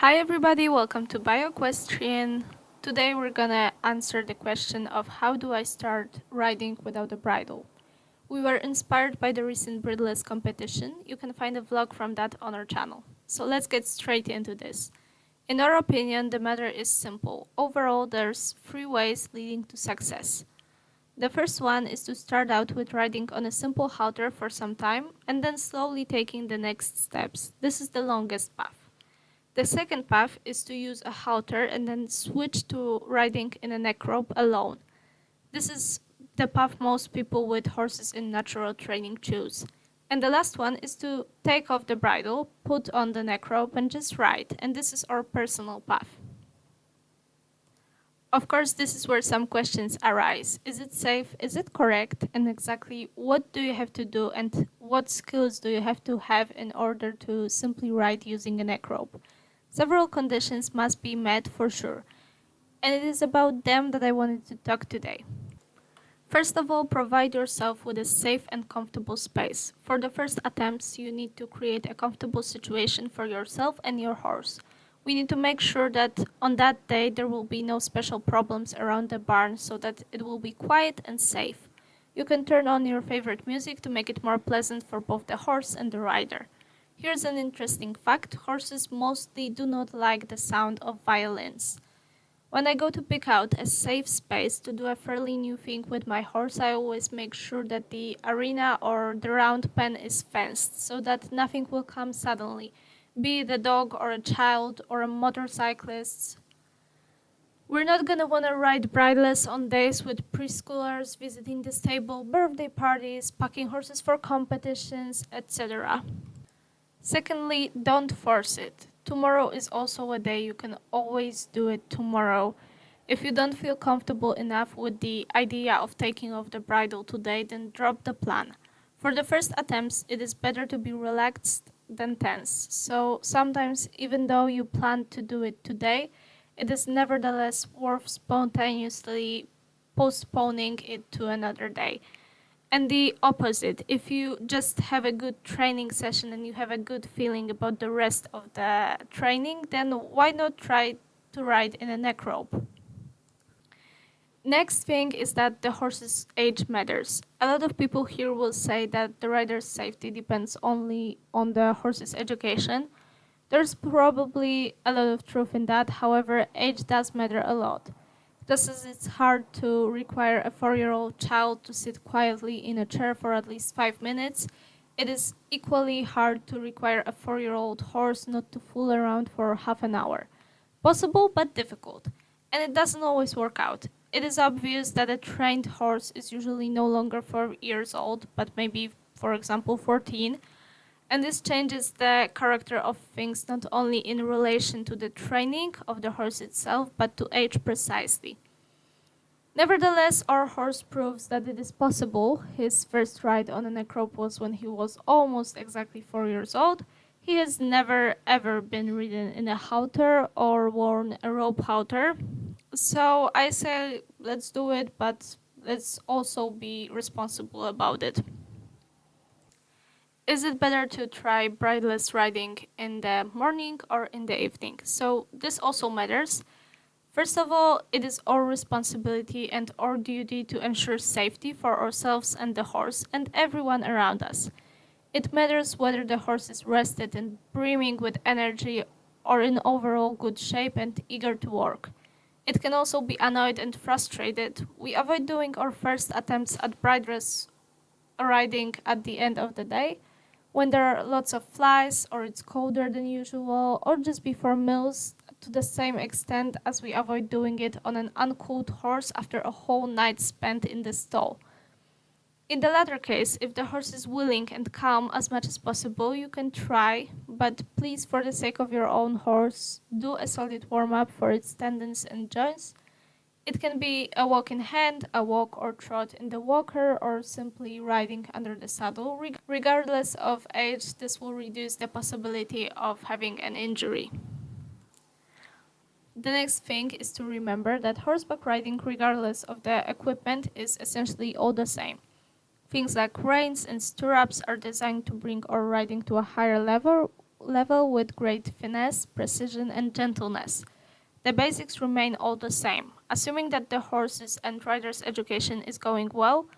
Hi everybody, welcome to Equestrian. Today we're gonna answer the question of how do I start riding without a bridle. We were inspired by the recent BRIDELESS competition. You can find a vlog from that on our channel. So let's get straight into this. In our opinion, the matter is simple. Overall, there's 3 ways leading to success. The first one is to start out with riding on a simple halter for some time and then slowly taking the next steps. This is the longest path. The second path is to use a halter and then switch to riding in a neck rope alone. This is the path most people with horses in natural training choose. And the last one is to take off the bridle, put on the neck rope and just ride. And this is our personal path. Of course, this is where some questions arise. Is it safe? Is it correct? And exactly what do you have to do and what skills do you have to have in order to simply ride using a neck rope? Several conditions must be met for sure, and it is about them that I wanted to talk today. First of all, provide yourself with a safe and comfortable space. For the first attempts, you need to create a comfortable situation for yourself and your horse. We need to make sure that on that day there will be no special problems around the barn so that it will be quiet and safe. You can turn on your favorite music to make it more pleasant for both the horse and the rider. Here's an interesting fact: horses mostly do not like the sound of violins. When I go to pick out a safe space to do a fairly new thing with my horse, I always make sure that the arena or the round pen is fenced so that nothing will come suddenly, be it a dog or a child or a motorcyclist. We're not gonna wanna ride brideless on days with preschoolers visiting the stable, birthday parties, packing horses for competitions, etc. Secondly, don't force it. Tomorrow is also a day you can always do it tomorrow. If you don't feel comfortable enough with the idea of taking off the bridle today, then drop the plan. For the first attempts, it is better to be relaxed than tense. So sometimes, even though you plan to do it today, it is nevertheless worth spontaneously postponing it to another day. And the opposite, if you just have a good training session and you have a good feeling about the rest of the training, then why not try to ride in a neck rope? Next thing is that the horse's age matters. A lot of people here will say that the rider's safety depends only on the horse's education. There's probably a lot of truth in that, however, age does matter a lot. Just as it's hard to require a 4-year-old child to sit quietly in a chair for at least 5 minutes, it is equally hard to require a 4-year-old horse not to fool around for half an hour. Possible, but difficult. And it doesn't always work out. It is obvious that a trained horse is usually no longer 4 years old, but maybe, for example, 14. And this changes the character of things not only in relation to the training of the horse itself, but to age precisely. Nevertheless, our horse proves that it is possible. His first ride on a neck rope was when he was almost exactly 4 years old. He has never ever been ridden in a halter or worn a rope halter. So I say let's do it, but let's also be responsible about it. Is it better to try brideless riding in the morning or in the evening? So this also matters. First of all, it is our responsibility and our duty to ensure safety for ourselves and the horse and everyone around us. It matters whether the horse is rested and brimming with energy or in overall good shape and eager to work. It can also be annoyed and frustrated. We avoid doing our first attempts at brideless riding at the end of the day, when there are lots of flies or it's colder than usual, or just before meals, to the same extent as we avoid doing it on an uncooled horse after a whole night spent in the stall. In the latter case, if the horse is willing and calm as much as possible, you can try, but please, for the sake of your own horse, do a solid warm-up for its tendons and joints. It can be a walk in hand, a walk or trot in the walker, or simply riding under the saddle. Regardless of age, this will reduce the possibility of having an injury. The next thing is to remember that horseback riding, regardless of the equipment, is essentially all the same. Things like reins and stirrups are designed to bring our riding to a higher level, level with great finesse, precision, and gentleness. The basics remain all the same. Assuming that the horse's and rider's education is going well,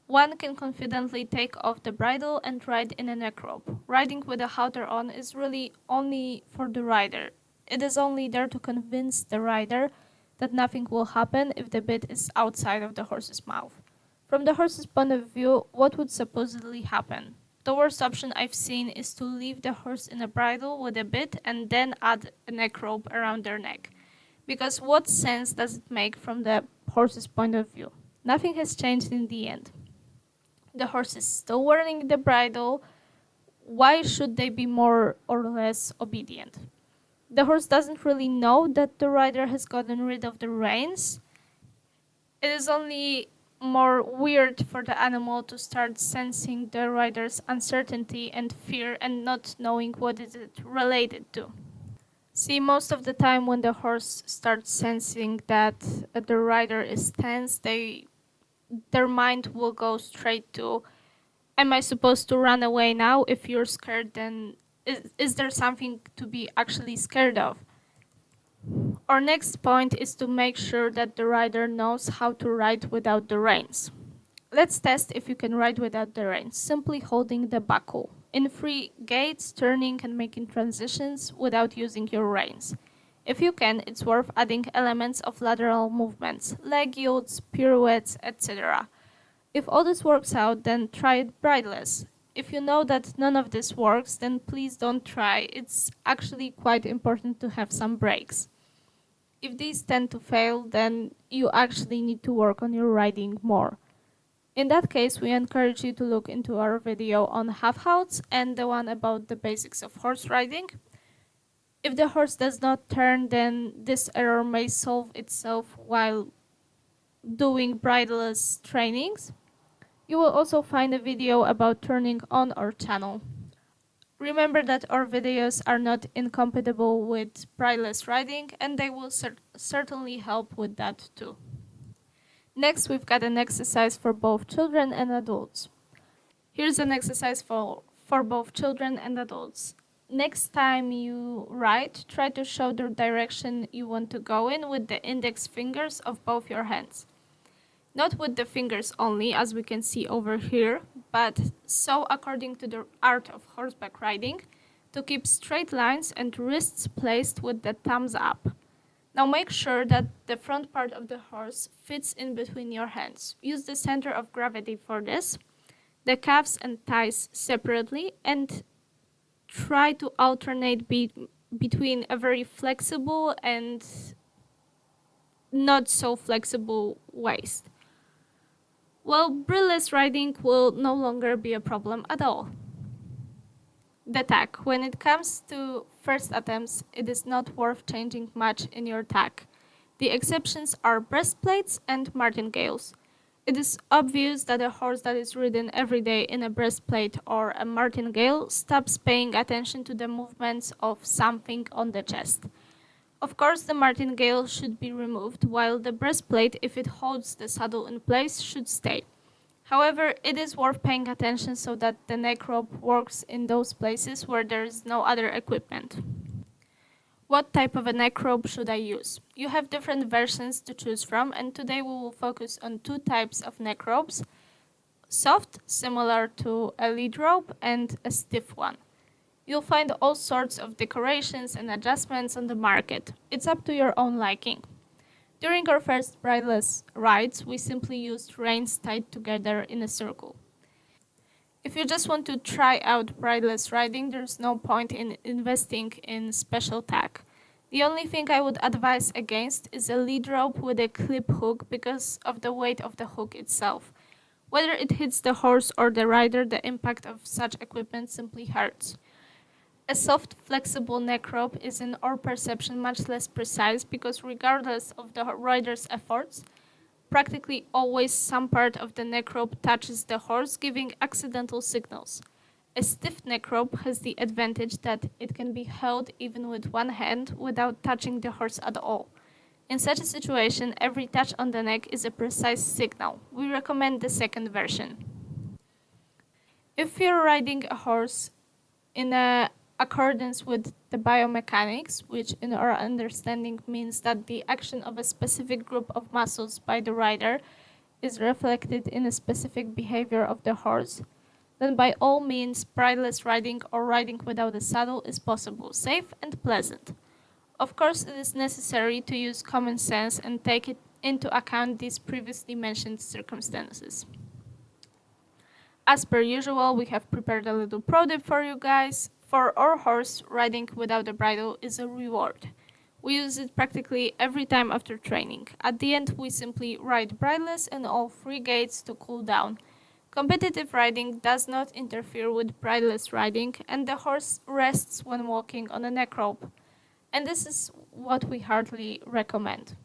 one can confidently take off the bridle and ride in a neck rope. Riding with a halter on is really only for the rider. It is only there to convince the rider that nothing will happen if the bit is outside of the horse's mouth. From the horse's point of view, what would supposedly happen? The worst option I've seen is to leave the horse in a bridle with a bit and then add a neck rope around their neck. Because what sense does it make from the horse's point of view? Nothing has changed in the end. The horse is still wearing the bridle. Why should they be more or less obedient? The horse doesn't really know that the rider has gotten rid of the reins. It is only more weird for the animal to start sensing the rider's uncertainty and fear and not knowing what is it related to. See, most of the time when the horse starts sensing that the rider is tense, their mind will go straight to, am I supposed to run away now? If you're scared, then is there something to be actually scared of? Our next point is to make sure that the rider knows how to ride without the reins. Let's test if you can ride without the reins, simply holding the buckle. In free gaits, turning and making transitions without using your reins. If you can, it's worth adding elements of lateral movements, leg yields, pirouettes, etc. If all this works out, then try it brideless. If you know that none of this works, then please don't try. It's actually quite important to have some breaks. If these tend to fail, then you actually need to work on your riding more. In that case, we encourage you to look into our video on half-halts and the one about the basics of horse riding. If the horse does not turn, then this error may solve itself while doing brideless trainings. You will also find a video about turning on our channel. Remember that our videos are not incompatible with brideless riding, and they will certainly help with that too. Next, we've got an exercise for both children and adults. Here's an exercise for both children and adults. Next time you ride, try to show the direction you want to go in with the index fingers of both your hands. Not with the fingers only, as we can see over here, but so according to the art of horseback riding, to keep straight lines and wrists placed with the thumbs up. Now make sure that the front part of the horse fits in between your hands. Use the center of gravity for this, the calves and thighs separately, and try to alternate between a very flexible and not so flexible waist. Well, brideless riding will no longer be a problem at all. The tack. When it comes to first attempts, it is not worth changing much in your tack. The exceptions are breastplates and martingales. It is obvious that a horse that is ridden every day in a breastplate or a martingale stops paying attention to the movements of something on the chest. Of course, the martingale should be removed, while the breastplate, if it holds the saddle in place, should stay. However, it is worth paying attention so that the neck rope works in those places where there is no other equipment. What type of a neck rope should I use? You have different versions to choose from, and today we will focus on two types of neck ropes: soft, similar to a lead rope, and a stiff one. You'll find all sorts of decorations and adjustments on the market. It's up to your own liking. During our first brideless rides, we simply used reins tied together in a circle. If you just want to try out brideless riding, there's no point in investing in special tack. The only thing I would advise against is a lead rope with a clip hook because of the weight of the hook itself. Whether it hits the horse or the rider, the impact of such equipment simply hurts. A soft, flexible neck rope is in our perception much less precise because regardless of the rider's efforts, practically always some part of the neck rope touches the horse, giving accidental signals. A stiff neck rope has the advantage that it can be held even with one hand without touching the horse at all. In such a situation, every touch on the neck is a precise signal. We recommend the second version. If you're riding a horse in a accordance with the biomechanics, which in our understanding means that the action of a specific group of muscles by the rider is reflected in a specific behavior of the horse, then by all means brideless riding or riding without a saddle is possible, safe and pleasant. Of course, it is necessary to use common sense and take it into account these previously mentioned circumstances. As per usual, we have prepared a little pro tip for you guys. For our horse, riding without a bridle is a reward. We use it practically every time after training. At the end, we simply ride brideless in all 3 gaits to cool down. Competitive riding does not interfere with brideless riding, and the horse rests when walking on a neck rope. And this is what we heartily recommend.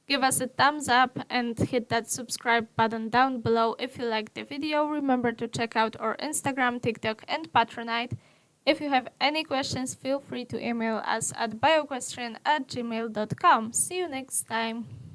Give us a thumbs up and hit that subscribe button down below if you liked the video. Remember to check out our Instagram, TikTok and Patreon. If you have any questions, feel free to email us at bioquestion@gmail.com. See you next time!